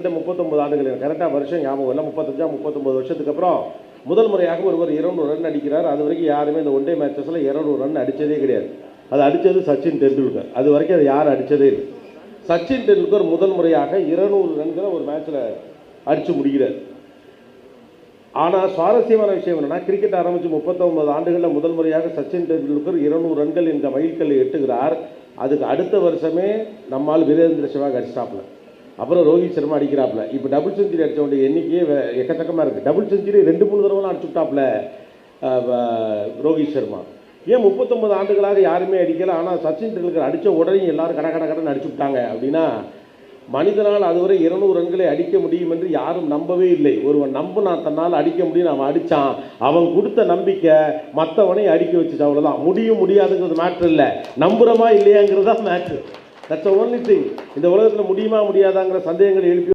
கிட்டத்தட்ட 39 ஆண்டுகள், கரெக்டாக வருஷம் ஞாபகம் இல்லை, 35-39 வருஷத்துக்கு அப்புறம் முதல் முறையாக ஒருவர் 200 ரன் அடிக்கிறார். அது வரைக்கும் யாருமே இந்த ஒன் டே மேட்சஸில் 200 ரன் அடித்ததே கிடையாது. அது அடித்தது சச்சின் டெண்டுல்கர். அது வரைக்கும் அது யாரும் அடித்ததே இல்லை. சச்சின் டெண்டுல்கர் முதல் முறையாக 200 ரன்களை ஒரு மேட்ச்சில் அடித்து முடிக்கிறார். ஆனால் சுவாரஸ்யமான விஷயம் என்னென்னா, கிரிக்கெட் ஆரம்பித்து 39 ஆண்டுகளில் முதல் முறையாக சச்சின் டெண்டுல்கர் 200 ரன்கள் என்ற மைல்கல்லை எட்டுகிறார். அதுக்கு அடுத்த வருஷமே நம்மால் வீரேந்திர சேவாக் அடிச்சிட்டாப்புல, அப்புறம் ரோஹித் சர்மா அடிக்கிறாப்புல. இப்போ டபுள் செஞ்சுரி அடித்த வேண்டிய எண்ணிக்கையே எக்கச்சக்கமாக இருக்குது. டபுள் செஞ்சுரி 2-3 தடவைலாம் அடிச்சுட்டாப்புல ரோஹித் சர்மா. ஏன் 39 ஆண்டுகளாக யாருமே அடிக்கலை, ஆனால் சச்சின் டெண்டுல்கர் அடித்த உடனே எல்லாரும் கடன் அடிச்சு விட்டாங்க அப்படின்னா, மனிதனால் அதுவரை 200 ரன்களை அடிக்க முடியும் என்று யாரும் நம்பவே இல்லை. ஒருவன் நம்பினான் தன்னால் அடிக்க முடியும், அவன் அடித்தான். அவன் கொடுத்த நம்பிக்கை மற்றவனை அடிக்க வச்சுச்சு, அவ்வளோதான். முடியும் முடியாதுங்கிறது மேட்ரு இல்லை, நம்புகிறோமா இல்லையாங்கிறது தான் மேட்ரு. That's only thing. இந்த உலகத்தில் முடியுமா முடியாதாங்கிற சந்தேகங்கள் எழுப்பி